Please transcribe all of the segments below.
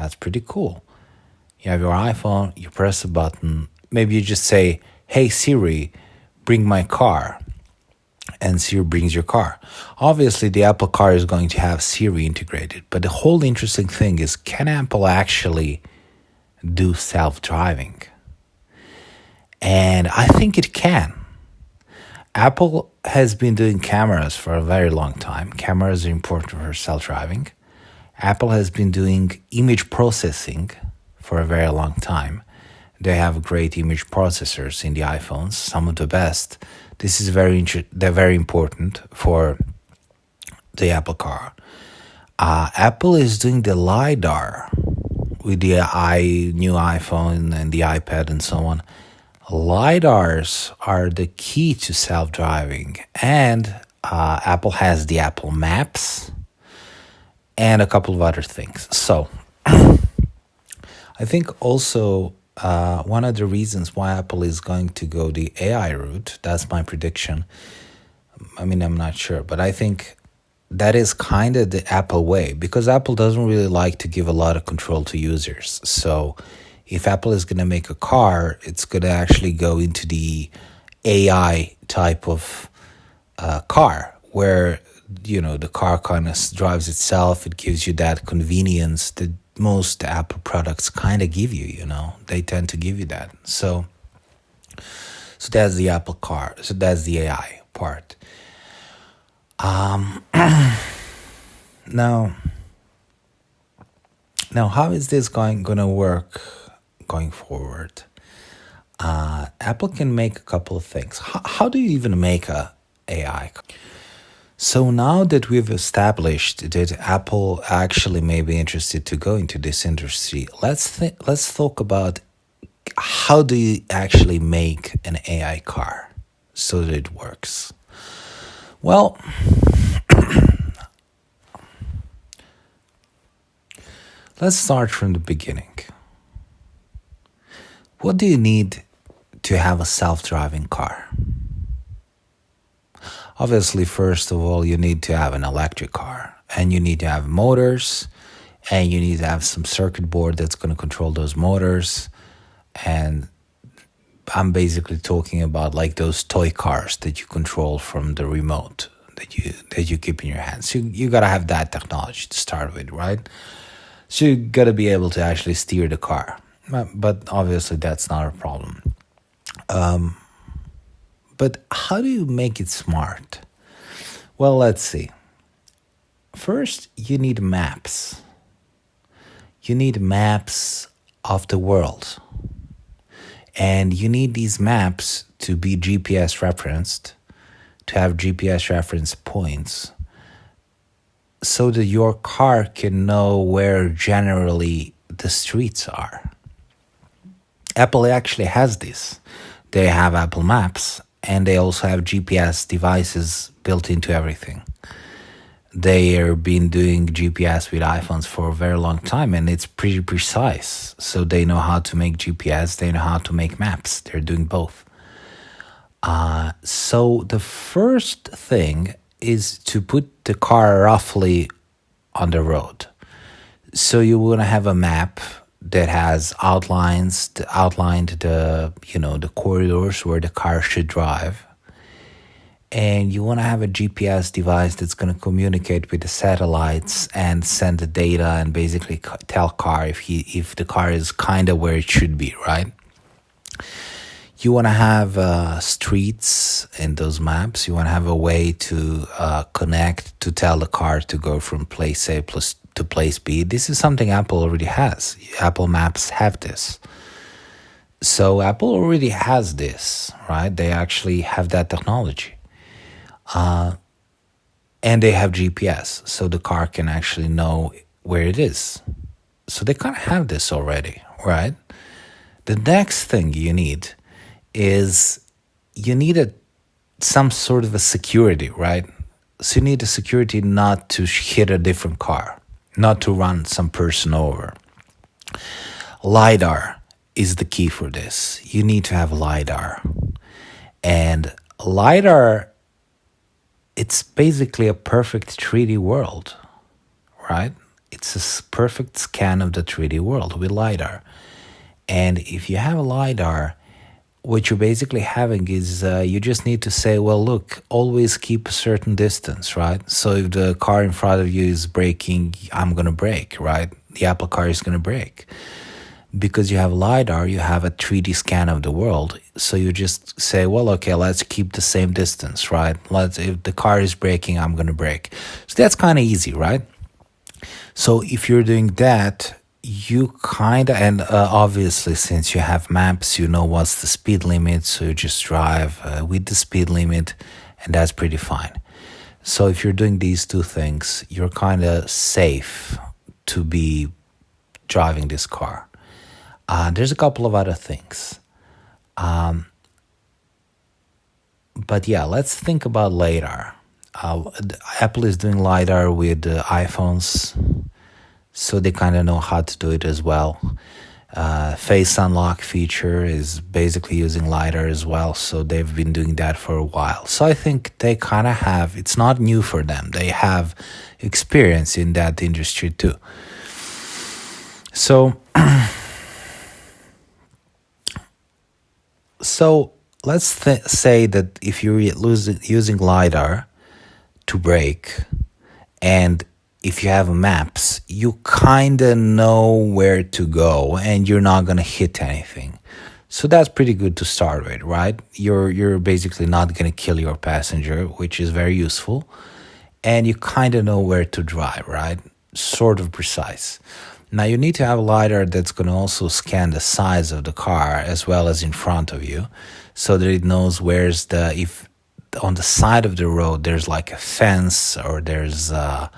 That's pretty cool. You have your iPhone, you press a button, maybe you just say, "Hey Siri, bring my car," and Siri brings your car. Obviously, the Apple Car is going to have Siri integrated, but the whole interesting thing is, can Apple actually do self-driving? And I think it can. Apple has been doing cameras for a very long time. Cameras are important for self-driving. Apple has been doing image processing for a very long time. They have great image processors in the iPhones, some of the best. This is they're very important for the Apple Car. Apple is doing the LiDAR with the new iPhone and the iPad and so on. LiDARs are the key to self-driving, and Apple has the Apple Maps and a couple of other things. So I think also one of the reasons why Apple is going to go the AI route, that's my prediction. I mean, I'm not sure, but I think that is kind of the Apple way, because Apple doesn't really like to give a lot of control to users. So if Apple is going to make a car, it's going to actually go into the AI type of car where, the car kind of drives itself. It gives you that convenience that most Apple products kind of give you, They tend to give you that. So that's the Apple Car. So that's the AI part. Now, how is this going to work going forward? Apple can make a couple of things. How do you even make a AI? So now that we've established that Apple actually may be interested to go into this industry, let's talk about how do you actually make an AI car so that it works. Well, let's start from the beginning. What do you need to have a self-driving car? Obviously, first of all, you need to have an electric car, and you need to have motors, and you need to have some circuit board that's going to control those motors. And I'm basically talking about like those toy cars that you control from the remote that you keep in your hands. So you got to have that technology to start with, right? So you got to be able to actually steer the car. But obviously, that's not a problem. But how do you make it smart? Well, let's see. First, you need maps. You need maps of the world. And you need these maps to be GPS referenced, to have GPS reference points, so that your car can know where generally the streets are. Apple actually has this. They have Apple Maps, and they also have GPS devices built into everything. They have been doing GPS with iPhones for a very long time, and it's pretty precise. So they know how to make GPS, they know how to make maps. They're doing both. So the first thing is to put the car roughly on the road. So you want to have a map that has outlined the corridors where the car should drive. And you want to have a GPS device that's going to communicate with the satellites and send the data and basically tell car if the car is kind of where it should be, right? You want to have streets in those maps. You want to have a way to connect to tell the car to go from place A to place B. This is something Apple already has. Apple Maps have this. So Apple already has this, right? They actually have that technology. And they have GPS, so the car can actually know where it is. So they kind of have this already, right? The next thing you need is some sort of a security, right? So you need a security not to hit a different car, not to run some person over. LiDAR is the key for this. You need to have LiDAR. And LiDAR, it's basically a perfect 3D world, right? It's a perfect scan of the 3D world with LiDAR. And if you have a LiDAR, what you're basically having is you just need to say, well, look, always keep a certain distance, right? So if the car in front of you is braking, I'm going to brake, right? The Apple car is going to brake. Because you have LiDAR, you have a 3D scan of the world. So you just say, well, okay, let's keep the same distance, right? If the car is braking, I'm going to brake. So that's kind of easy, right? So if you're doing that, you kind of, and obviously since you have maps, you know what's the speed limit. So you just drive with the speed limit, and that's pretty fine. So if you're doing these two things, you're kind of safe to be driving this car. There's a couple of other things. But yeah, let's think about LiDAR. Apple is doing LiDAR with iPhones, so they kind of know how to do it as well. Face unlock feature is basically using LiDAR as well, so they've been doing that for a while. So I think they kind of have, it's not new for them. They have experience in that industry too. So let's say that if you're using LiDAR to brake, and if you have maps, you kind of know where to go and you're not going to hit anything. So that's pretty good to start with, right? You're basically not going to kill your passenger, which is very useful. And you kind of know where to drive, right? Sort of precise. Now you need to have a LiDAR that's going to also scan the size of the car as well as in front of you, so that it knows if on the side of the road there's like a fence, or there's a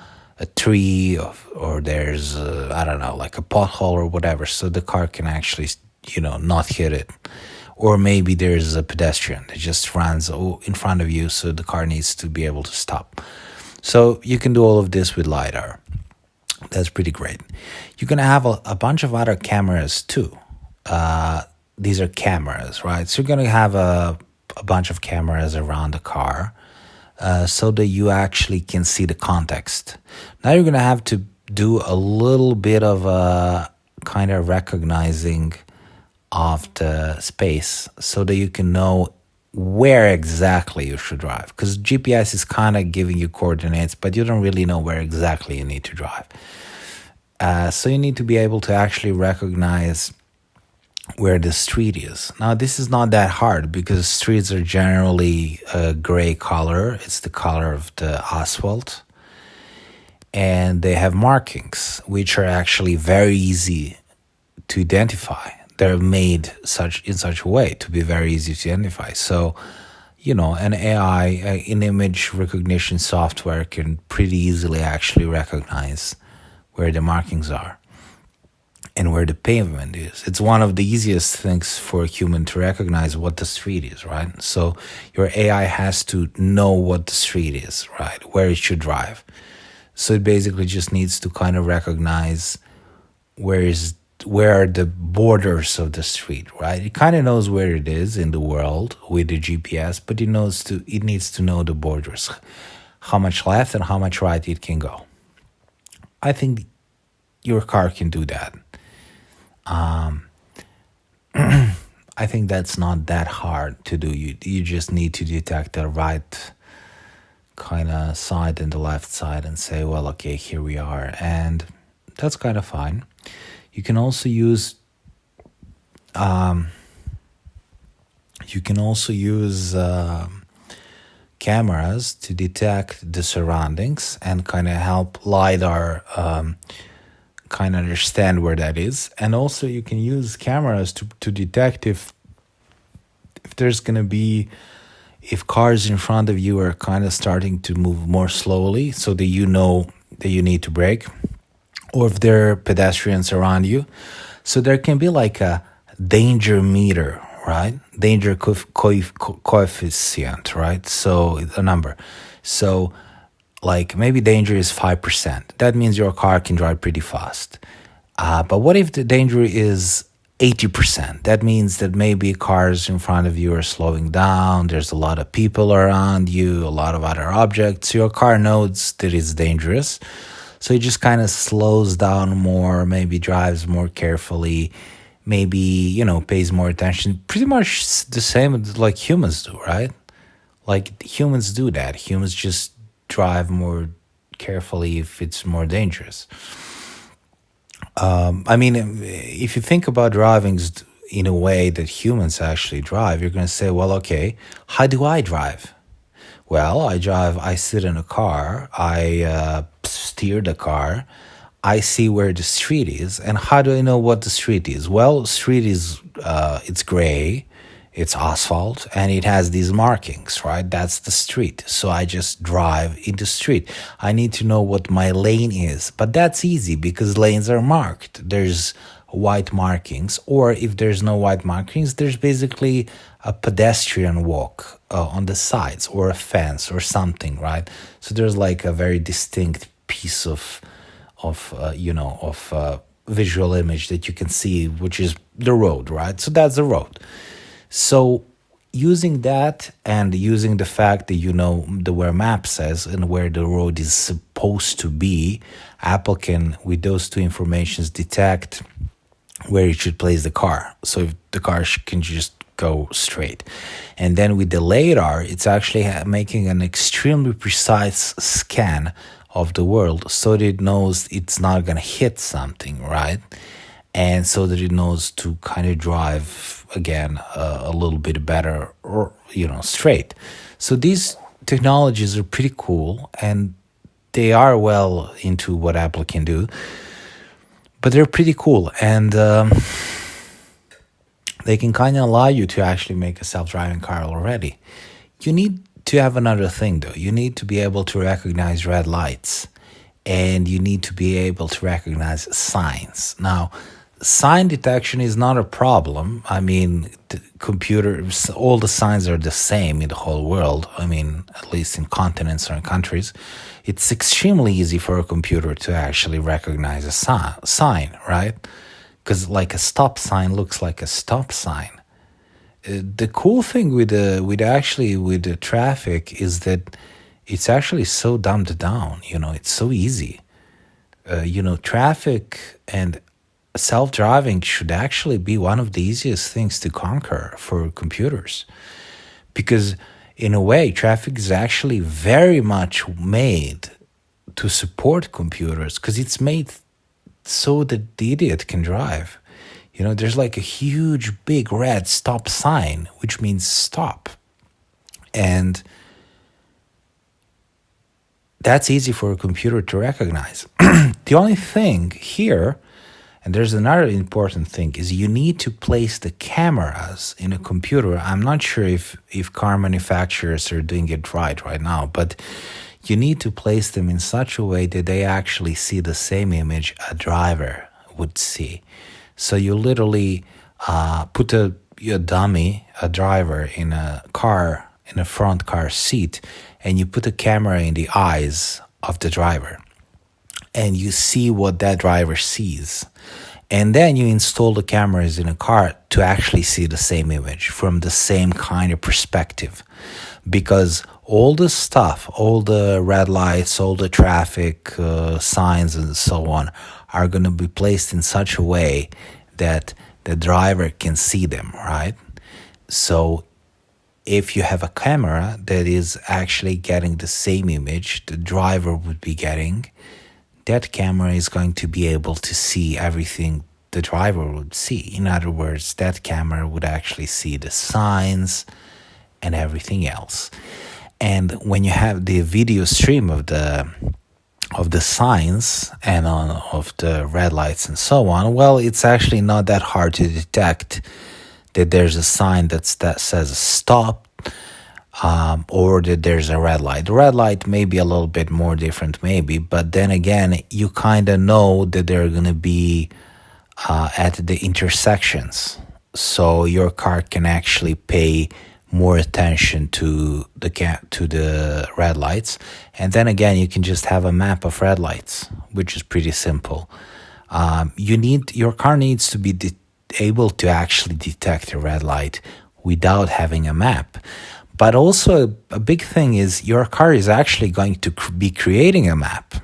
tree, or there's I don't know, like a pothole or whatever, so the car can actually not hit it. Or maybe there's a pedestrian that just runs in front of you, so the car needs to be able to stop. So you can do all of this with LiDAR. That's pretty great. You're going to have a bunch of other cameras too. These are cameras, right? So you're going to have a bunch of cameras around the car, so that you actually can see the context. Now you're going to have to do a little bit of a kind of recognizing of the space, so that you can know where exactly you should drive. Because GPS is kind of giving you coordinates, but you don't really know where exactly you need to drive. So you need to be able to actually recognize where the street is. Now, this is not that hard, because streets are generally a gray color. It's the color of the asphalt. And they have markings, which are actually very easy to identify. They're made in such a way to be very easy to identify. So, an AI, an image recognition software can pretty easily actually recognize where the markings are and where the pavement is. It's one of the easiest things for a human to recognize what the street is, right? So your AI has to know what the street is, right? Where it should drive. So it basically just needs to kind of recognize where are the borders of the street, right? It kind of knows where it is in the world with the GPS, but it needs to know the borders, how much left and how much right it can go. I think your car can do that. I think that's not that hard to do. You just need to detect the right kind of side and the left side and say, well, okay, here we are. And that's kind of fine. You can also use cameras to detect the surroundings and kind of help LiDAR kind of understand where that is. And also you can use cameras to detect if there's going to be, if cars in front of you are kind of starting to move more slowly, so that you know that you need to brake, or if there are pedestrians around you. So there can be like a danger meter, right? Danger coefficient, right? So a number. So like maybe danger is 5%. That means your car can drive pretty fast. But what if the danger is 80%? That means that maybe cars in front of you are slowing down. There's a lot of people around you, a lot of other objects. Your car knows that it's dangerous. So it just kind of slows down more, maybe drives more carefully, maybe, pays more attention. Pretty much the same as like humans do, right? Like humans do that. Humans just drive more carefully if it's more dangerous. I mean, if you think about driving in a way that humans actually drive, you're going to say, well, okay, how do I drive? Well, I sit in a car, I steer the car, I see where the street is. And how do I know what the street is? Well, street is, it's gray, it's asphalt, and it has these markings, right? That's the street. So I just drive in the street. I need to know what my lane is, but that's easy because lanes are marked. There's white markings, or if there's no white markings, there's basically a pedestrian walk on the sides, or a fence or something, right? So there's like a very distinct piece of visual image that you can see, which is the road, right? So that's the road. So using that and using the fact that where map says and where the road is supposed to be, Apple can, with those two informations, detect where it should place the car. So if the car can just go straight. And then with the radar, it's actually making an extremely precise scan of the world so that it knows it's not going to hit something, right? And so that it knows to kind of drive again a little bit better, or straight. So these technologies are pretty cool, and they are well into what Apple can do, but they're pretty cool, and they can kind of allow you to actually make a self-driving car already. You need to have another thing though. You need to be able to recognize red lights, and you need to be able to recognize signs. Now, sign detection is not a problem. I mean, the computers, all the signs are the same in the whole world. I mean, at least in continents or in countries. It's extremely easy for a computer to actually recognize a sign, right? Because like a stop sign looks like a stop sign. The cool thing with the traffic is that it's actually so dumbed down. It's so easy. Traffic and self-driving should actually be one of the easiest things to conquer for computers, because in a way traffic is actually very much made to support computers, because it's made so that the idiot can drive. There's like a huge big red stop sign, which means stop, and that's easy for a computer to recognize. The only thing here, and there's another important thing, is you need to place the cameras in a computer. I'm not sure if car manufacturers are doing it right now, but you need to place them in such a way that they actually see the same image a driver would see. So you literally put a dummy, a driver, in a car, in a front car seat, and you put a camera in the eyes of the driver, and you see what that driver sees. And then you install the cameras in a car to actually see the same image from the same kind of perspective. Because all the stuff, all the red lights, all the traffic signs and so on are going to be placed in such a way that the driver can see them, right? So if you have a camera that is actually getting the same image the driver would be getting, that camera is going to be able to see everything the driver would see. In other words, that camera would actually see the signs and everything else. And when you have the video stream of the signs and of the red lights and so on, well, it's actually not that hard to detect that there's a sign that says stop, or that there's a red light. The red light may be a little bit more different, maybe, but then again, you kind of know that they're going to be at the intersections. So your car can actually pay more attention to the red lights. And then again, you can just have a map of red lights, which is pretty simple. Your car needs to be able to actually detect a red light without having a map. But also a big thing is your car is actually going to be creating a map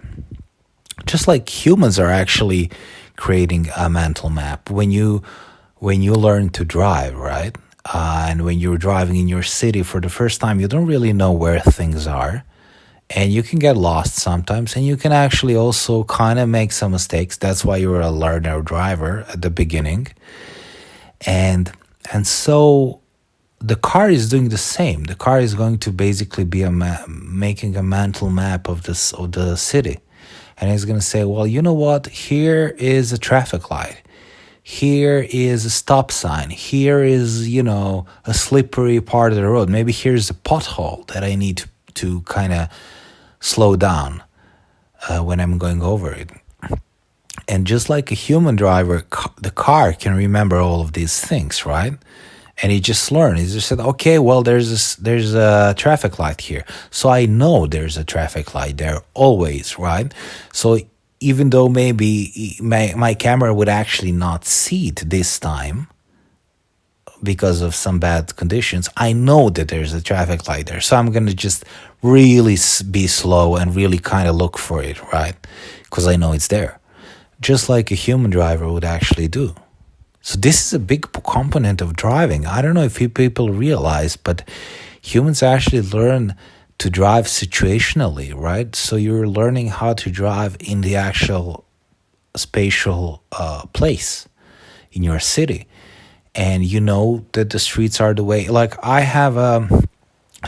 just like humans are actually creating a mental map when you learn to drive, right? And when you're driving in your city for the first time, you don't really know where things are, and you can get lost sometimes, and you can actually also kind of make some mistakes. That's why you're a learner driver at the beginning. And and so the car is doing the same. The car is going to basically be making a mental map of this of the city, and it's going to say, well, you know what? Here is a traffic light. Here is a stop sign. Here is, a slippery part of the road. Maybe here's a pothole that I need to kind of slow down when I'm going over it. And just like a human driver, the car can remember all of these things, right? And he just learned. He just said, okay, well, there's a traffic light here, so I know there's a traffic light there always, right? So even though maybe my camera would actually not see it this time because of some bad conditions, I know that there's a traffic light there, so I'm gonna just really be slow and really kind of look for it, right? Because I know it's there, just like a human driver would actually do. So this is a big component of driving. I don't know if people realize, but humans actually learn to drive situationally, right? So you're learning how to drive in the actual spatial place in your city. And you know that the streets are the way. Like I have a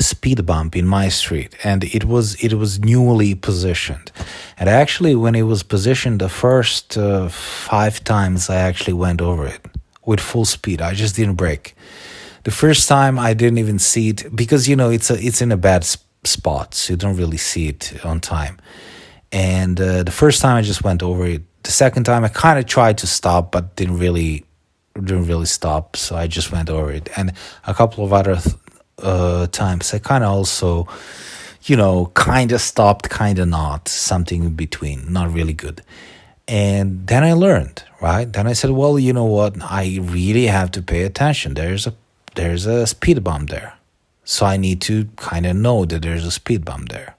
speed bump in my street, and it was newly positioned. And actually, when it was positioned the first 5 times, I actually went over it with full speed. I just didn't brake. The first time I didn't even see it because it's in a bad spot, so you don't really see it on time. And the first time I just went over it. The second time I kind of tried to stop, but didn't really stop, so I just went over it. And a couple of other times I kind of also, kind of stopped, kind of not, something in between, not really good. And then I learned, right? Then I said, well, you know what? I really have to pay attention. There's a speed bump there, so I need to kind of know that there's a speed bump there.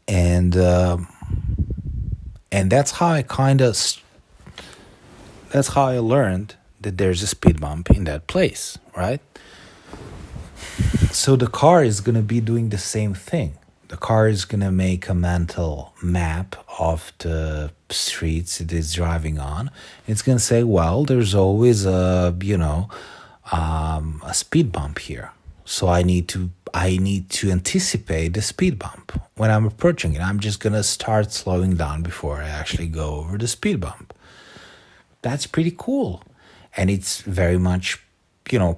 And that's how I learned that there's a speed bump in that place, right? So the car is going to be doing the same thing. The car is going to make a mental map of the streets it is driving on. It's going to say, well, there's always a speed bump here. So I need to anticipate the speed bump. When I'm approaching it, I'm just going to start slowing down before I actually go over the speed bump. That's pretty cool. And it's very much,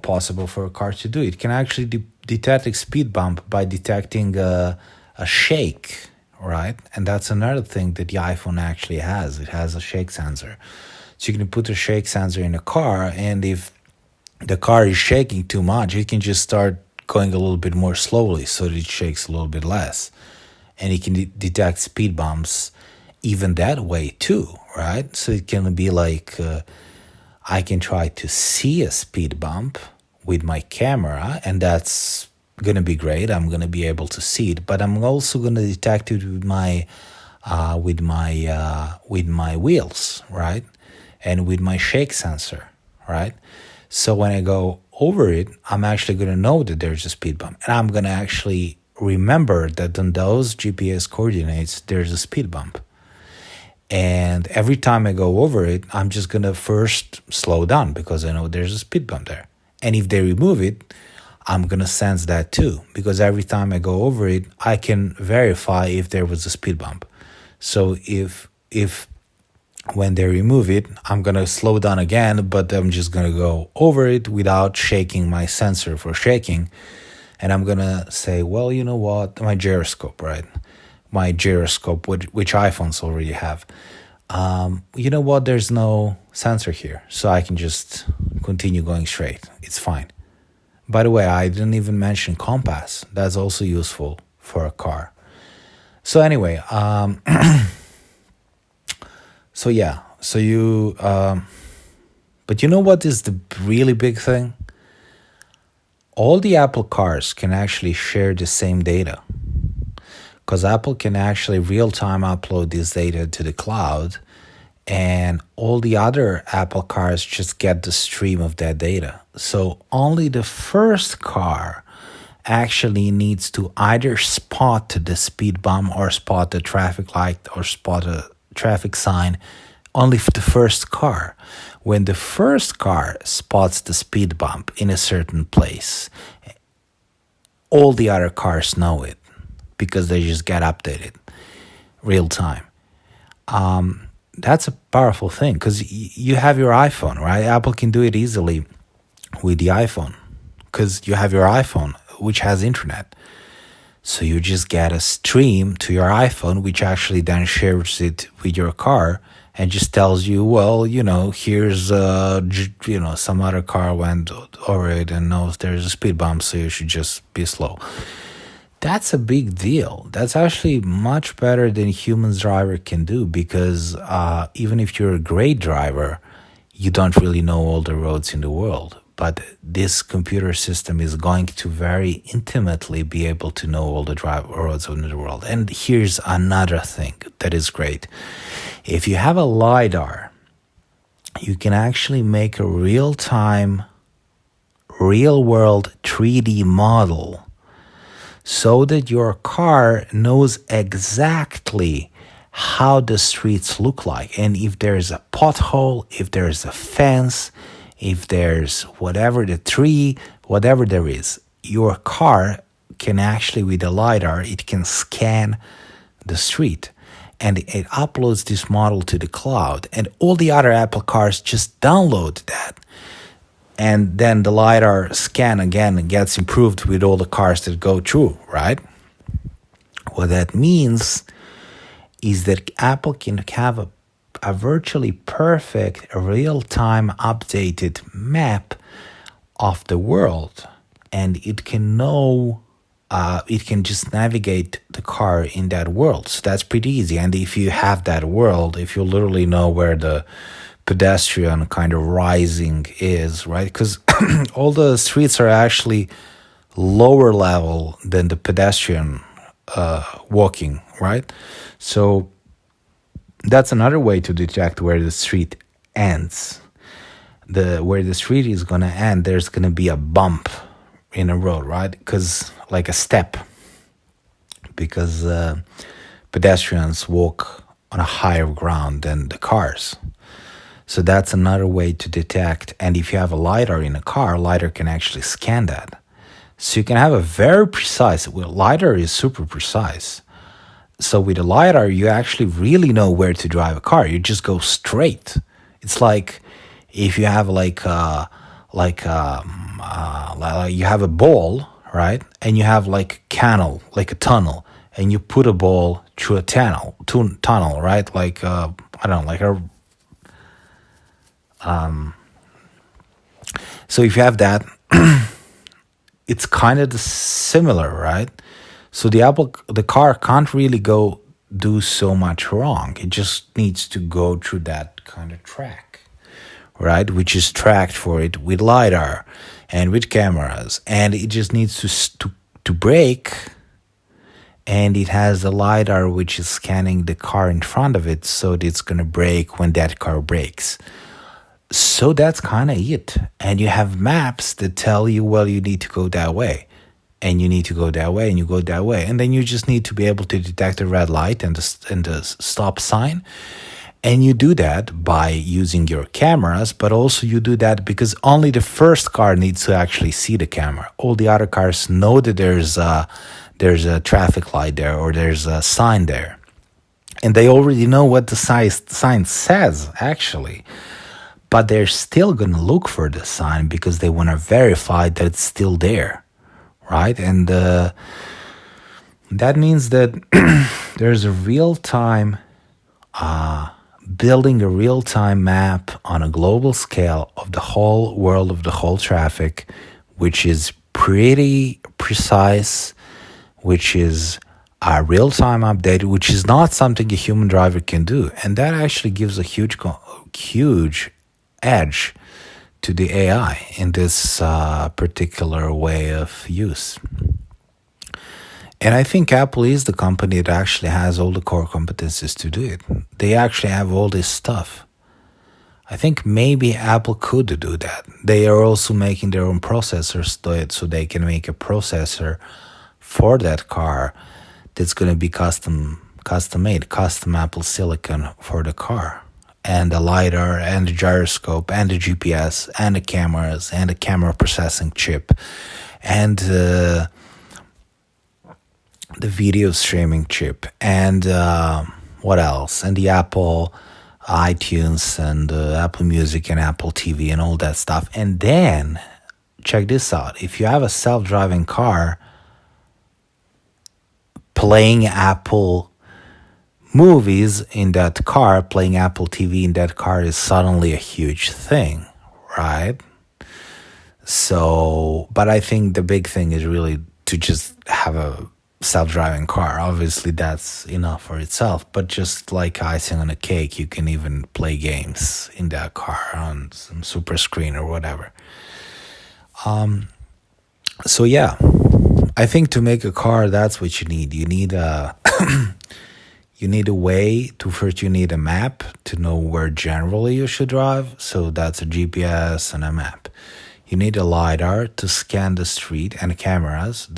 possible for a car to do. It can actually detect a speed bump by detecting a shake, right? And that's another thing that the iPhone actually has. It has a shake sensor. So you can put a shake sensor in a car, and if the car is shaking too much, you can just start going a little bit more slowly so that it shakes a little bit less. And it can detect speed bumps even that way too, right? So it can be like I can try to see a speed bump with my camera, and that's going to be great. I'm going to be able to see it, but I'm also going to detect it with my wheels, right? And with my shake sensor, right? So when I go over it, I'm actually going to know that there's a speed bump, and I'm going to actually remember that on those GPS coordinates, there's a speed bump. And every time I go over it, I'm just going to first slow down because I know there's a speed bump there. And if they remove it, I'm going to sense that too, because every time I go over it, I can verify if there was a speed bump. So if when they remove it, I'm going to slow down again, but I'm just going to go over it without shaking my sensor for shaking. And I'm going to say, well, you know what, my gyroscope, right? My gyroscope, which iPhones already have. You know what, there's no sensor here, so I can just continue going straight. It's fine. By the way, I didn't even mention compass. That's also useful for a car. So anyway, so yeah, so you, but you know what is the really big thing? All the Apple cars can actually share the same data. because Apple can actually real-time upload this data to the cloud, and all the other Apple cars just get the stream of that data. So only the first car actually needs to either spot the speed bump or spot the traffic light or spot a traffic sign. Only for the first car. When the first car spots the speed bump in a certain place, all the other cars know it because they just get updated real time. That's a powerful thing because you have your iPhone, right? Apple can do it easily with the iPhone because you have your iPhone, which has internet. So you just get a stream to your iPhone, which actually then shares it with your car and just tells you, well, here's, some other car went over it and knows there's a speed bump, so you should just be slow. That's a big deal. That's actually much better than humans driver can do because even if you're a great driver, you don't really know all the roads in the world. But this computer system is going to very intimately be able to know all the roads in the world. And here's another thing that is great. If you have a LiDAR, you can actually make a real-time, real-world 3D model so that your car knows exactly how the streets look like. And if there's a pothole, if there's a fence, if there's whatever, the tree, whatever there is, your car can actually, with the LiDAR, it can scan the street. And it uploads this model to the cloud. And all the other Apple cars just download that. And then the LiDAR scan again gets improved with all the cars that go through, right? What that means is that Apple can have a virtually perfect real-time updated map of the world, and it can know, it can just navigate the car in that world. So that's pretty easy. And if you have that world, if you literally know where the pedestrian kind of rising is, right? Because all the streets are actually lower level than the pedestrian walking, right? So that's another way to detect where the street ends. Where the street is going to end, there's going to be a bump in a road, right? Because like a step, because pedestrians walk on a higher ground than the cars. So that's another way to detect. And if you have a LiDAR in a car, LiDAR can actually scan that. So you can have a very precise, LiDAR is super precise. So with a LiDAR, you actually really know where to drive a car. You just go straight. It's like if you have you have a ball, right? And you have like a canal, like a tunnel, and you put a ball through a tunnel, right? Like I don't know, like a. So if you have that, it's kind of similar, right? So the car can't really go do so much wrong. It just needs to go through that kind of track, right? Which is tracked for it with LiDAR and with cameras. And it just needs to brake. And it has the LiDAR which is scanning the car in front of it so that it's going to brake when that car brakes. So that's kind of it. And you have maps that tell you, well, you need to go that way. And you need to go that way, and you go that way. And then you just need to be able to detect the red light and the stop sign. And you do that by using your cameras, but also you do that because only the first car needs to actually see the camera. All the other cars know that there's a traffic light there or there's a sign there. And they already know what the sign says, actually. But they're still going to look for the sign because they want to verify that it's still there. Right? And that means that there's a real-time, building a real-time map on a global scale of the whole world, of the whole traffic, which is pretty precise, which is a real-time update, which is not something a human driver can do. And that actually gives a huge edge to the AI in this particular way of use. And I think Apple is the company that actually has all the core competencies to do it. They actually have all this stuff. I think maybe Apple could do that. They are also making their own processors to it, so they can make a processor for that car that's going to be custom made, custom Apple silicon for the car. And the LiDAR and the gyroscope and the GPS and the cameras and the camera processing chip and the video streaming chip and what else? And the Apple iTunes and Apple Music and Apple TV and all that stuff. And then, check this out. If you have a self-driving car, playing Apple movies in that car, playing Apple TV in that car is suddenly a huge thing, right? So, but I think the big thing is really to just have a self-driving car. Obviously, that's enough for itself, but just like icing on a cake, you can even play games in that car on some super screen or whatever. So yeah, I think to make a car, that's what you need. You need a you need a way to first. You need a map to know where generally you should drive. So that's a GPS and a map. You need a LiDAR to scan the street and cameras.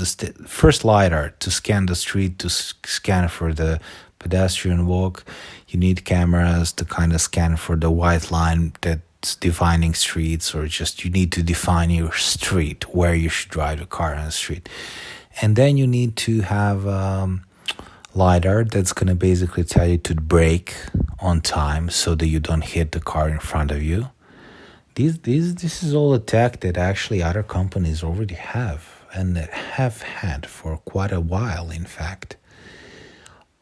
First LiDAR to scan the street, to scan for the pedestrian walk. You need cameras to kind of scan for the white line that's defining streets, or just you need to define your street, where you should drive the car on the street. And then you need to have LiDAR that's going to basically tell you to brake on time so that you don't hit the car in front of you. This is all a tech that actually other companies already have and have had for quite a while, in fact.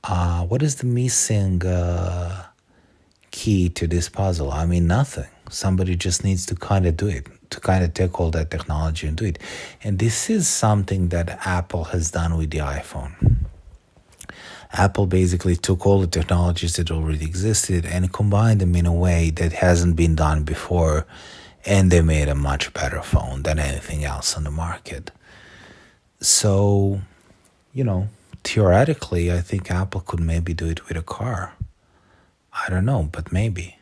What is the missing key to this puzzle? I mean, nothing. Somebody just needs to kind of do it, to kind of take all that technology and do it. And this is something that Apple has done with the iPhone. Apple basically took all the technologies that already existed and combined them in a way that hasn't been done before, and they made a much better phone than anything else on the market. So, theoretically, I think Apple could maybe do it with a car. I don't know, but maybe.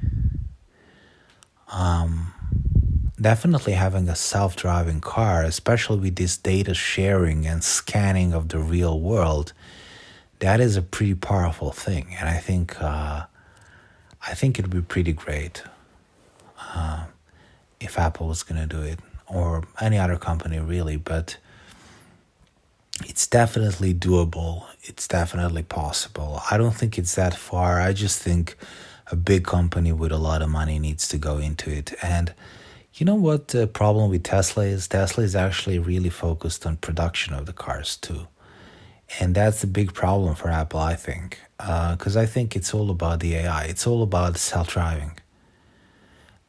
Definitely having a self-driving car, especially with this data sharing and scanning of the real world, that is a pretty powerful thing, and I think it would be pretty great if Apple was going to do it, or any other company really. But it's definitely doable. It's definitely possible. I don't think it's that far. I just think a big company with a lot of money needs to go into it. And you know what the problem with Tesla is? Tesla is actually really focused on production of the cars too. And that's the big problem for Apple, I think, because I think it's all about the AI. It's all about self-driving.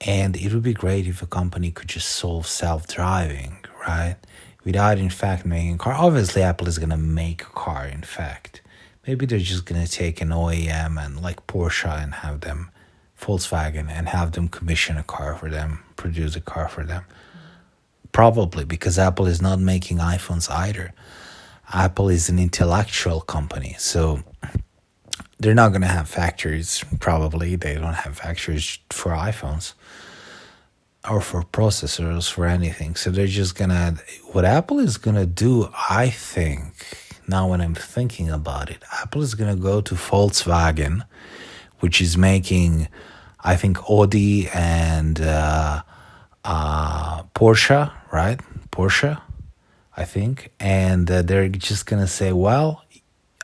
And it would be great if a company could just solve self-driving, right? Without, in fact, making a car. Obviously, Apple is going to make a car, in fact. Maybe they're just going to take an OEM and like Porsche and have them, Volkswagen, and have them commission a car for them, produce a car for them. Probably, because Apple is not making iPhones either. Apple is an intellectual company, so they're not going to have factories, probably. They don't have factories for iPhones or for processors, for anything. So they're just going to... What Apple is going to do, I think, now when I'm thinking about it, Apple is going to go to Volkswagen, which is making, I think, Audi and Porsche, right? Porsche, I think. And they're just going to say, well,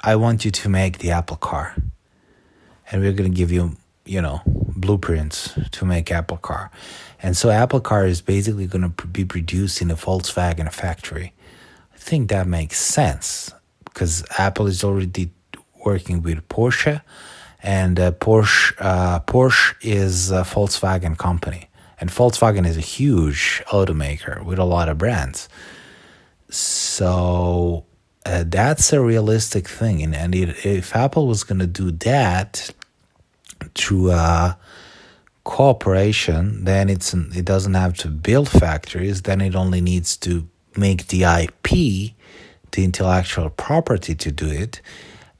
I want you to make the Apple car. And we're going to give you, blueprints to make Apple car. And so Apple car is basically going to be produced in a Volkswagen factory. I think that makes sense because Apple is already working with Porsche, and Porsche is a Volkswagen company. And Volkswagen is a huge automaker with a lot of brands. So that's a realistic thing. And if Apple was going to do that through cooperation, then it doesn't have to build factories. Then it only needs to make the IP the intellectual property to do it.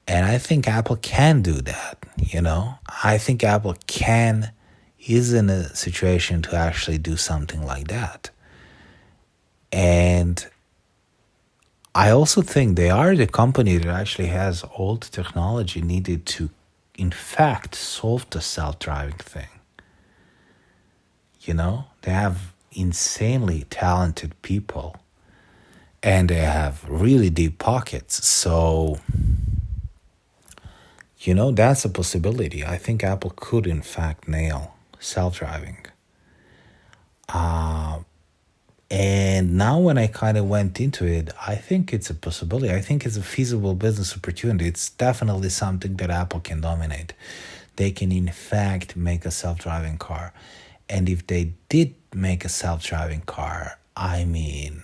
And I think Apple can do that, you know? I think Apple is in a situation to actually do something like that. And I also think they are the company that actually has all the technology needed to, in fact, solve the self-driving thing. You know, they have insanely talented people and they have really deep pockets. So, you know, that's a possibility. I think Apple could, in fact, nail self-driving. And now when I kind of went into it, I think it's a possibility. I think it's a feasible business opportunity. It's definitely something that Apple can dominate. They can, in fact, make a self-driving car. And if they did make a self-driving car, I mean,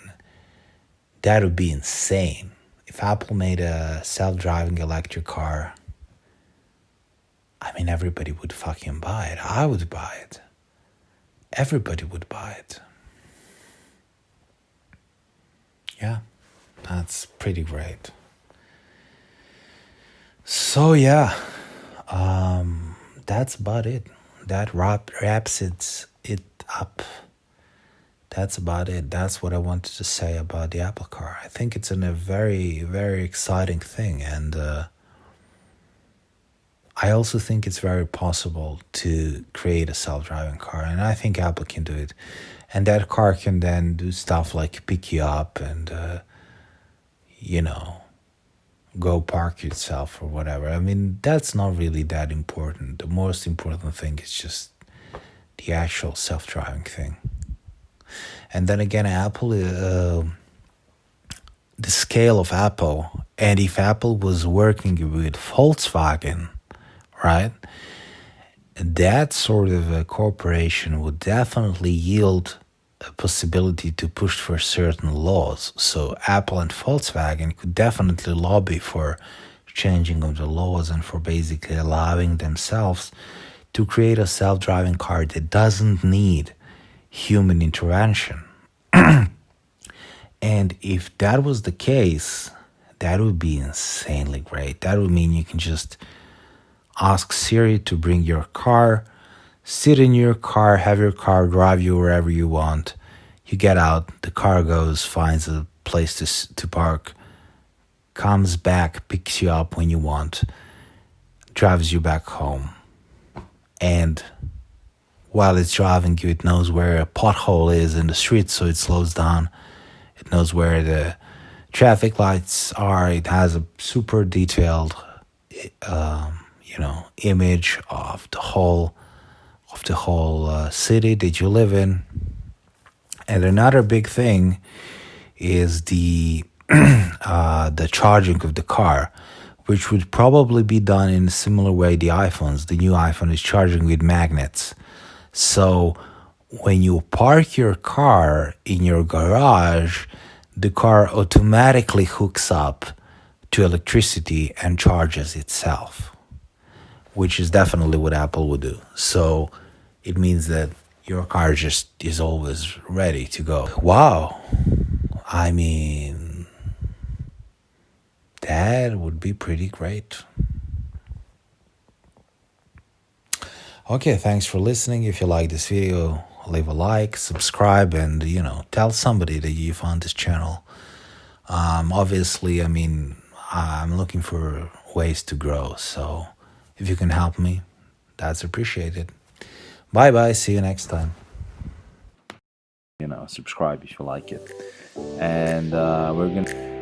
that would be insane. If Apple made a self-driving electric car, I mean, everybody would fucking buy it. I would buy it. Everybody would buy it. Yeah, that's pretty great. So yeah, that's about it. That wraps it up. That's about it. That's what I wanted to say about the Apple Car. I think it's a very, very exciting thing, and I also think it's very possible to create a self-driving car, and I think Apple can do it. And that car can then do stuff like pick you up and, you know, go park yourself or whatever. I mean, that's not really that important. The most important thing is just the actual self-driving thing. And then again, Apple, the scale of Apple, and if Apple was working with Volkswagen, right, that sort of a corporation would definitely yield a possibility to push for certain laws. So Apple and Volkswagen could definitely lobby for changing of the laws and for basically allowing themselves to create a self-driving car that doesn't need human intervention. And if that was the case, that would be insanely great. That would mean you can just ask Siri to bring your car, sit in your car, have your car drive you wherever you want. You get out, the car goes, finds a place to park, comes back, picks you up when you want, drives you back home. And while it's driving you, it knows where a pothole is in the street, so it slows down. It knows where the traffic lights are. It has a super detailed, image of the whole city that you live in. And another big thing is the the charging of the car, which would probably be done in a similar way the new iPhone is charging with magnets. So when you park your car in your garage, the car automatically hooks up to electricity and charges itself, which is definitely what Apple would do. So it means that your car just is always ready to go. Wow. I mean, that would be pretty great. Okay, thanks for listening. If you like this video, leave a like, subscribe, and, tell somebody that you found this channel. Obviously, I mean, I'm looking for ways to grow. So if you can help me, that's appreciated. Bye-bye. See you next time. Subscribe if you like it. And we're going to